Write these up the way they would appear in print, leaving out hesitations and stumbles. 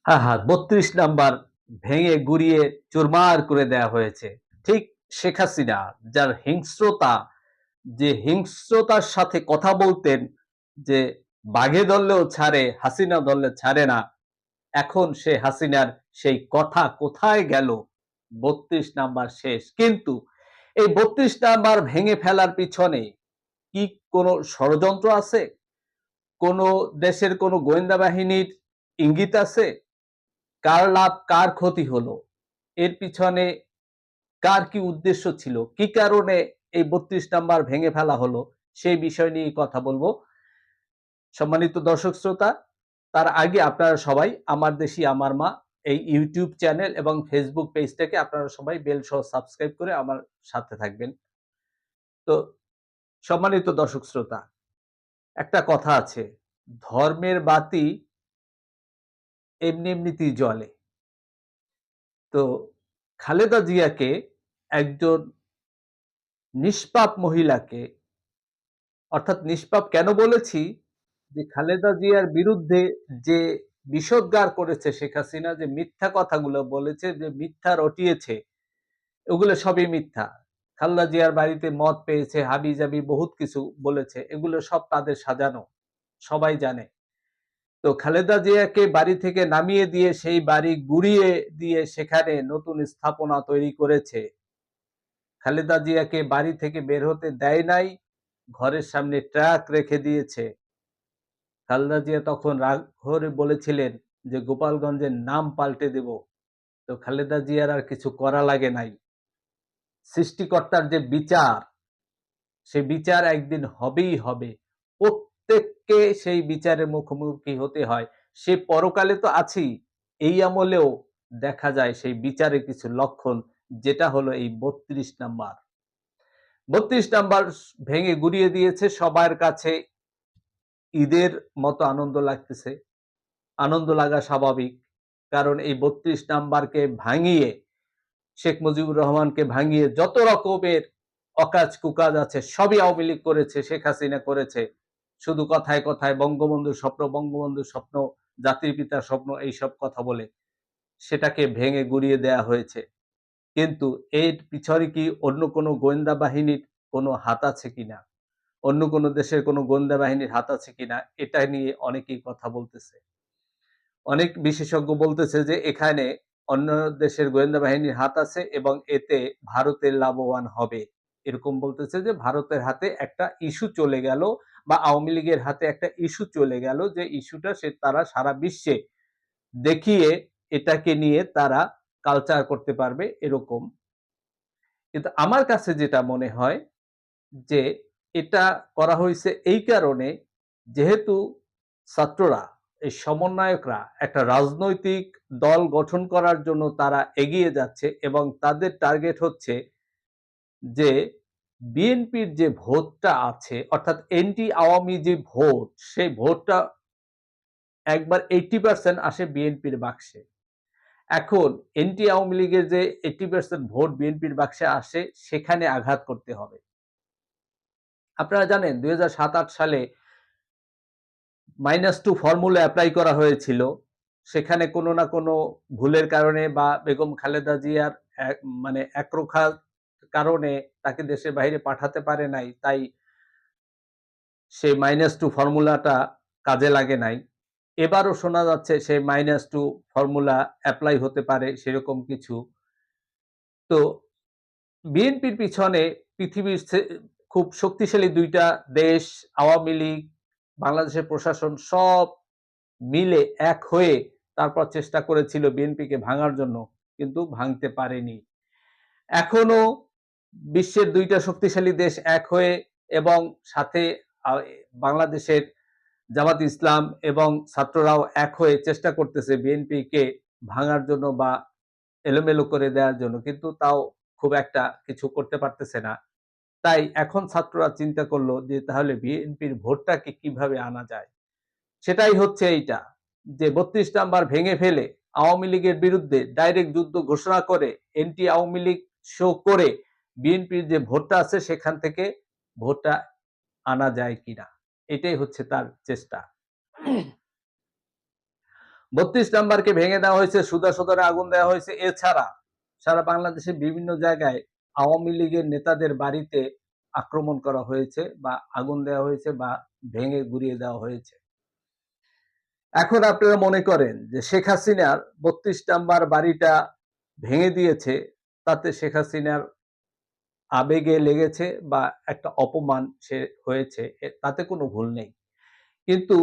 হ্যাঁ, হ্যাঁ, ৩২ নাম্বার ভেঙে গুঁড়িয়ে চুরমার করে দেয়া হয়েছে। ঠিক শেখ হাসিনা যার হিংস্রতা, যে হিংস্রতার সাথে কথা বলতেন যে বাঘে ধরলেও ছাড়ে, হাসিনা ধরলে ছাড়ে না। এখন সে হাসিনার সেই কথা কোথায় গেল? ৩২ নাম্বার শেষ। কিন্তু এই ৩২ নাম্বার ভেঙে ফেলার পিছনে কি কোনো ষড়যন্ত্র আছে? কোনো দেশের কোনো গোয়েন্দা বাহিনীর ইঙ্গিত আছে? কার লাভ কার ক্ষতি হলো, এর পিছনে কার কি উদ্দেশ্য ছিল, কি কারণে এই ৩২ নাম্বার ভেঙে ফেলা হলো, সেই বিষয় নিয়ে কথা বলবো। সম্মানিত দর্শক শ্রোতা, তার আগে আপনারা সবাই আমার দেশি আমার মা এই ইউটিউব চ্যানেল এবং ফেসবুক পেজটাকে আপনারা সবাই বেল সহ সাবস্ক্রাইব করে আমার সাথে থাকবেন। তো সম্মানিত দর্শক শ্রোতা, একটা কথা আছে, ধর্মের বাতি এমনি এমনিতেই জ্বলে। তো খালেদা জিয়াকে, একজন নিষ্পাপ মহিলাকে, অর্থাৎ নিষ্পাপ কেন বলেছি, যে খালেদা জিয়ার বিরুদ্ধে যে বিষোদ্গার করেছে শেখ হাসিনা, যে মিথ্যা কথাগুলো বলেছে, যে মিথ্যা রটিয়েছে, ওগুলো সবই মিথ্যা। খালেদা জিয়ার বাড়িতে মদ পেয়েছে, হাবি জাবি বহুত কিছু বলেছে, এগুলো সব তাদের সাজানো, সবাই জানে। তো খালেদা জিয়াকে বাড়ি থেকে নামিয়ে দিয়ে সেই বাড়ি গুড়িয়ে দিয়ে সেখানে নতুন স্থাপনা তৈরি করেছে। খালেদা জিয়াকে বাড়ি থেকে বের হতে দেয় নাই, ঘরের সামনে ট্রাক রেখে দিয়েছে। খালেদা জিয়া তখন রাগ করে বলেছিলেন যে গোপালগঞ্জের নাম পাল্টে দেব। তো খালেদা জিয়ার আর কিছু করা লাগে নাই। সৃষ্টিকর্তার যে বিচার, সেই বিচার একদিন হবেই হবে। প্রত্যেককে সেই বিচারের মুখোমুখি হতে হয়। সে পরকালে তো আছেই, এই আমলেও দেখা যায় সেই বিচারের কিছু লক্ষণ, যেটা হলো এই ৩২ নাম্বার। ৩২ নাম্বার ভেঙে গুড়িয়ে দিয়েছে, সবার কাছে ঈদের মতো আনন্দ লাগতেছে। আনন্দ লাগা স্বাভাবিক। কারণ এই ৩২ নাম্বারকে ভাঙিয়ে, শেখ মুজিবুর রহমানকে ভাঙিয়ে যত রকমের অকাজ কুকাজ আছে সবই আওয়ামী লীগ করেছে, শেখ হাসিনা করেছে। শুধু কথায় কথায় বঙ্গবন্ধুর স্বপ্ন, বঙ্গবন্ধুর স্বপ্ন, জাতির পিতার স্বপ্ন, এইসব কথা বলে সেটাকে ভেঙে গুড়িয়ে দেয়া হয়েছে। কিন্তু এর পিছনে কি অন্য কোনো গোয়েন্দা বাহিনীর কোনো হাত আছে কিনা, অন্য কোনো দেশের কোনো গোয়েন্দা বাহিনীর হাত আছে কিনা, এটা নিয়ে অনেকেই কথা বলতেছে। অনেক বিশেষজ্ঞ বলতেছে যে এখানে অন্য দেশের গোয়েন্দা বাহিনীর হাত আছে এবং এতে ভারতের লাভবান হবে। এরকম বলতেছে যে ভারতের হাতে একটা ইস্যু চলে গেল, বা আওয়ামী লীগের হাতে একটা ইস্যু চলে গেল, যে ইস্যুটা তারা সারা বিশ্বে দেখিয়ে এটাকে নিয়ে তারা কালচার করতে পারবে, এরকম। কিন্তু আমার কাছে যেটা মনে হয় যে এটা করা হয়েছে এই কারণে, যেহেতু ছাত্ররা, এই সমন্বয়করা একটা রাজনৈতিক দল গঠন করার জন্য তারা এগিয়ে যাচ্ছে এবং তাদের টার্গেট হচ্ছে যে বিএনপির যে ভোটটা আছে, অর্থাৎ এন্টি আওয়ামী যে ভোট, সেই ভোটটা একবার 80% আসে বিএনপির বাক্সে। এখন এন্টি আওয়ামী লীগের যে 80% ভোট বিএনপির বাক্সে আসে, সেখানে আঘাত করতে হবে। আপনারা জানেন ২০০৭-৮ সালে -2 ফর্মুলা এপ্লাই করা হয়েছিল। সেখানে কোনো না কোনো ভুলের কারণে বা বেগম খালেদা জিয়ার মানে একরোখা কারণে তাকে দেশের বাইরে পাঠাতে পারে নাই। তাই সেই -2 ফর্মুলাটা কাজে লাগে নাই। এবারও শোনা যাচ্ছে সেই -2 ফর্মুলা এপ্লাই হতে পারে, সেরকম কিছু। তো বিএনপির পিছনে পৃথিবীর খুব শক্তিশালী ২ টা দেশ, আওয়ামী লীগ, বাংলাদেশের প্রশাসন সব মিলে এক হয়ে তারপর চেষ্টা করেছিল বিএনপিকে ভাঙার জন্য, কিন্তু ভাঙতে পারেনি। এখনো বিশ্বের ২ টা শক্তিশালী দেশ এক হয়ে এবং সাথে বাংলাদেশের জামাত ইসলাম এবং ছাত্ররাও এক হয়ে চেষ্টা করতেছে বিএনপিকে ভাঙার জন্য বা এলোমেলো করে দেওয়ার জন্য, কিন্তু তাও খুব একটা কিছু করতে পারতেছে না। তাই এখন ছাত্ররা চিন্তা করলো যে তাহলে বিএনপির ভোটটাকে কিভাবে আনা যায়। সেটাই হচ্ছে এইটা, যে ৩২ নাম্বার ভেঙে ফেলে আওয়ামী লীগের বিরুদ্ধে ডাইরেক্ট যুদ্ধ ঘোষণা করে, এন্টি আওয়ামী লীগ শো করে বিএনপির যে ভোটটা আছে সেখান থেকে ভোটটা আনা যায় কিনা, এটাই হচ্ছে তার চেষ্টা। 32 নাম্বারকে ভেঙে দেওয়া হয়েছে, সুদা সদরে আগুন দেওয়া হয়েছে। এছাড়া সারা বাংলাদেশের বিভিন্ন জায়গায় আওয়ামী লীগের নেতাদের বাড়িতে আক্রমণ করা হয়েছে বা আগুন দেওয়া হয়েছে বা ভেঙে গুড়িয়ে দেওয়া হয়েছে। এখন আপনারা মনে করেন যে শেখ হাসিনার 32 নাম্বার বাড়িটা ভেঙে দিয়েছে, তাতে শেখ হাসিনার আবেগে লেগেছে বা একটা অপমান সে হয়েছে, তাতে কোনো ভুল নেই। কিন্তু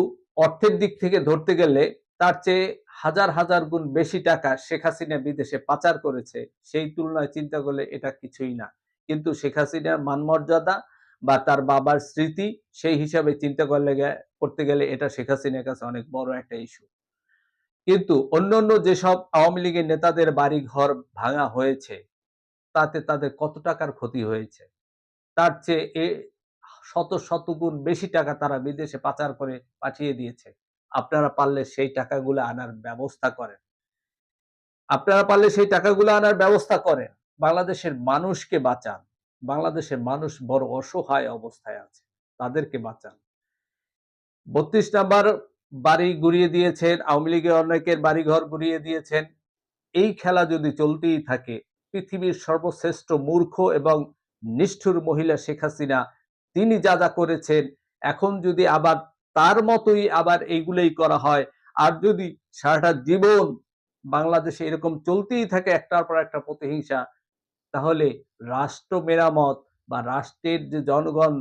অর্থের দিক থেকে ধরতে গেলে তার চেয়ে হাজার হাজার গুণ বেশি টাকা শেখ হাসিনা বিদেশে পাচার করেছে। সেই তুলনায় চিন্তা করলে এটা কিছুই না। কিন্তু শেখ হাসিনার মানমর্যাদা বা তার বাবার স্মৃতি, সেই হিসাবে চিন্তা করতে গেলে এটা শেখ হাসিনার কাছে অনেক বড় একটা ইস্যু। কিন্তু অন্যান্য যেসব আওয়ামী লীগের নেতাদের বাড়িঘর ভাঙা হয়েছে, তাতে তাদের কত টাকার ক্ষতি হয়েছে? তার চেয়ে শত শত গুণ বেশি টাকা তারা বিদেশে পাচার করে পাঠিয়ে দিয়েছে। আপনারা পারলে সেই টাকাগুলো আনার ব্যবস্থা করেন। আপনারা পারলে সেই টাকাগুলো আনার ব্যবস্থা করেন। বাংলাদেশের মানুষকে বাঁচান। বাংলাদেশের মানুষ বড় অসহায় অবস্থায় আছে। তাদেরকে বাঁচান। ৩২ নাম্বার বাড়ি গুড়িয়ে দিয়েছেন, আওয়ামী লীগের অনেকের বাড়িঘর গুড়িয়ে দিয়েছেন। এই খেলা যদি চলতেই থাকে, পৃথিবীর সর্বশ্রেষ্ঠ মূর্খ এবং নিষ্ঠুর মহিলা শেখ হাসিনা, তিনি যা যা করেছেন, এখন যদি আবার তার মতোই আবার এইগুলোই করা হয়, আর যদি সারাটা জীবন বাংলাদেশে এরকম চলতেই থাকে একটার পর একটা প্রতিহিংসা, তাহলে রাষ্ট্র মেরামত বা রাষ্ট্রের যে জনগণ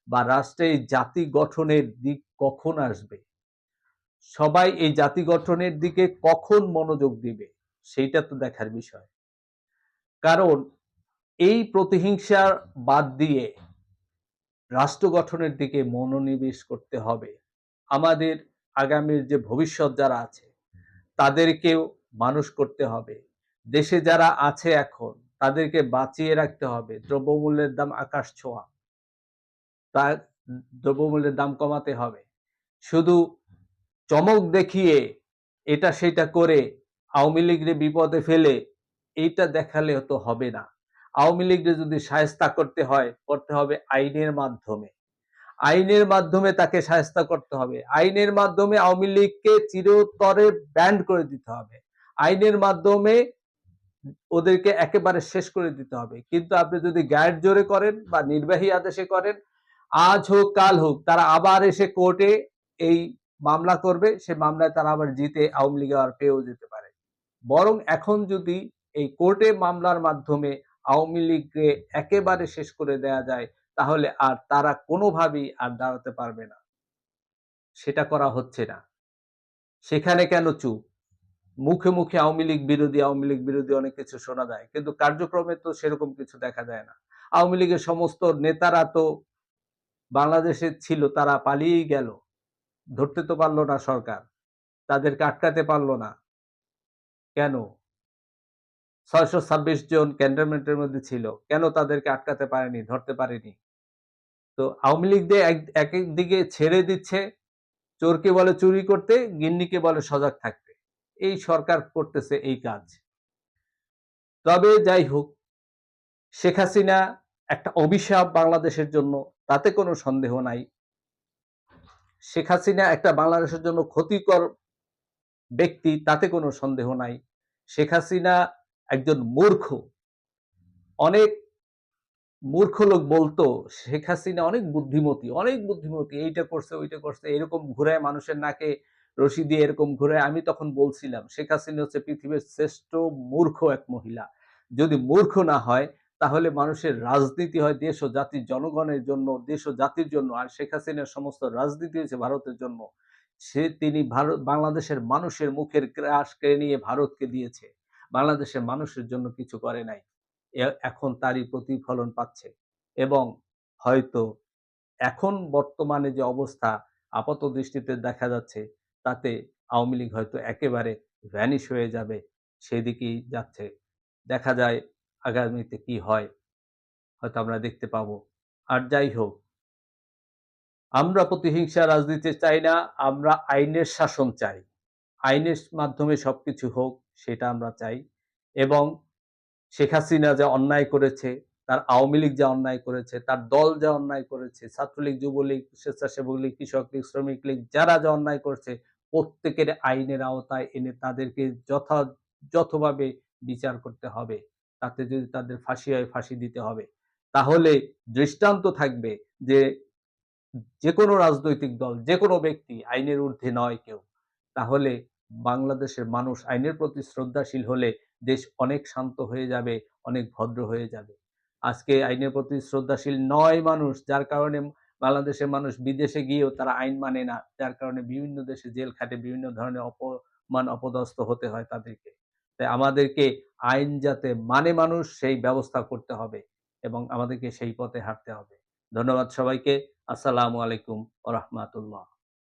বা রাষ্ট্রের জাতি গঠনের দিক কখন আসবে? সবাই এই জাতি গঠনের দিকে কখন মনোযোগ দিবে? সেইটা তো দেখার বিষয়। কারণ এই প্রতিহিংসা বাদ দিয়ে রাষ্ট্র গঠনের দিকে মনোনিবেশ করতে হবে। আমাদের আগামীর যে ভবিষ্যৎ যারা আছে, তাদেরকেও মানুষ করতে হবে। দেশে যারা আছে এখন, তাদেরকে বাঁচিয়ে রাখতে হবে। দ্রব্যমূল্যের দাম আকাশ ছোঁয়া। তার দ্রব্যমূল্যের দাম কমাতে হবে। শুধু চমক দেখিয়ে এটা সেটা করে আওয়ামী লীগরে বিপদে ফেলে এইটা দেখালে তো হবে না। আওয়ামী লীগরে যদি শায়েস্তা করতে হবে আইনের মাধ্যমে। আইনের মাধ্যমে তাকে শায়েস্তা করতে হবে। আইনের মাধ্যমে আওয়ামী লীগকে চিরতরে ব্যান্ড করে দিতে হবে। আইনের মাধ্যমে ওদেরকে একেবারে শেষ করে দিতে হবে। কিন্তু আপনি যদি গায়ের জোরে করেন বা নির্বাহী আদেশে করেন, আজ হোক কাল হোক তারা আবার এসে কোর্টে এই মামলা করবে, সে মামলায় তারা আবার জিতে আওয়ামী লীগ আর পেয়েও যেতে পারে। বরং এখন যদি এই কোর্টে মামলার মাধ্যমে আওয়ামী লীগকে একেবারে শেষ করে দেয়া যায়, তাহলে আর তারা কোনোভাবেই আর দাঁড়াতে পারবে না। সেটা করা হচ্ছে না। সেখানে কেন চুপ? মুখে মুখে আওয়ামী লীগ বিরোধী অনেক কিছু শোনা যায়, কিন্তু কার্যক্রমে তো সেরকম কিছু দেখা যায় না। আওয়ামী লীগের সমস্ত নেতারা তো বাংলাদেশে ছিল, তারা পালিয়েই গেল। ধরতে তো পারলো না সরকার, তাদেরকে আটকাতে পারলো না। কেন? ৬২৬ জন ক্যান্টনমেন্টের মধ্যে ছিল, কেন তাদেরকে আটকাতে পারেনি, ধরতে পারেনি? তো আওয়ামী লীগদের এক দিকে ছেড়ে দিচ্ছে, চোরকে বলে চুরি করতে, গিন্নিকে বলে সজাগ থাকতে। এই সরকার করতেছে এই কাজ। তবে যাই হোক, শেখ হাসিনা একটা অভিশাপ বাংলাদেশের জন্য, তাতে কোনো সন্দেহ নাই। শেখ হাসিনা একটা বাংলাদেশের জন্য ক্ষতিকর ব্যক্তি, তাতে কোনো সন্দেহ নাই। শেখ হাসিনা একজন মূর্খ। অনেক মূর্খ লোক বলতো শেখ হাসিনা অনেক বুদ্ধিমতী, এইটা করছে ওইটা করছে, এরকম ঘুরায় মানুষের নাকে রশি দিয়ে এরকম ঘুরায়। আমি তখন বলছিলাম শেখ হাসিনা হচ্ছে পৃথিবীর শ্রেষ্ঠ মূর্খ এক মহিলা। যদি মূর্খ না হয়, তাহলে মানুষের রাজনীতি হয় দেশ ও জাতির জনগণের জন্য, দেশ ও জাতির জন্য। আর শেখ হাসিনার সমস্ত রাজনীতি হয়েছে ভারতের জন্য। তিনি বাংলাদেশের মানুষের মুখের গ্রাস কেড়ে নিয়ে ভারতকে দিয়েছে। বাংলাদেশের মানুষের জন্য কিছু করে নাই। এখন তারই প্রতিফলন পাচ্ছে। এবং হয়তো এখন বর্তমানে যে অবস্থা আপাত দৃষ্টিতে দেখা যাচ্ছে, তাতে আওয়ামী লীগ হয়তো একেবারে ভ্যানিশ হয়ে যাবে, সেদিকেই যাচ্ছে। দেখা যায় আগামীতে কি হয়, হয়তো আমরা দেখতে পাবো। আর যাই হোক, আমরা প্রতিহিংসা রাজনীতি চাই না, আমরা আইনের শাসন চাই। আইনের মাধ্যমে সবকিছু হোক, সেটা আমরা চাই। এবং শেখ হাসিনা যা অন্যায় করেছে, তার আওয়ামী লীগ যা অন্যায় করেছে, তার দল যা অন্যায় করেছে, ছাত্রলীগ, যুবলীগ, স্বেচ্ছাসেবক লীগ, কৃষক লীগ, শ্রমিক লীগ, যারা যা অন্যায় করছে, প্রত্যেকের আইনের আওতায় এনে তাদেরকে যথাযথভাবে বিচার করতে হবে। তাতে যদি তাদের ফাঁসি হয়, ফাঁসি দিতে হবে। তাহলে দৃষ্টান্ত থাকবে যে যেকোনো রাজনৈতিক দল, যেকোনো ব্যক্তি আইনের ঊর্ধ্বে নয় কেউ। তাহলে বাংলাদেশের মানুষ আইনের প্রতি শ্রদ্ধাশীল হলে দেশ অনেক শান্ত হয়ে যাবে, অনেক ভদ্র হয়ে যাবে। আজকে আইনের প্রতি শ্রদ্ধাশীল নয় মানুষ, যার কারণে বাংলাদেশের মানুষ বিদেশে গিয়েও তারা আইন মানে না। যার কারণে বিভিন্ন দেশে জেল খাটে, বিভিন্ন ধরনের অপমান অপদস্থ হতে হয় তাদেরকে। তাই আমাদেরকে আইন যাতে মানে মানুষ সেই ব্যবস্থা করতে হবে এবং আমাদেরকে সেই পথে হাঁটতে হবে। ধন্যবাদ সবাইকে। আসসালামু আলাইকুম ওয়া রাহমাতুল্লাহ।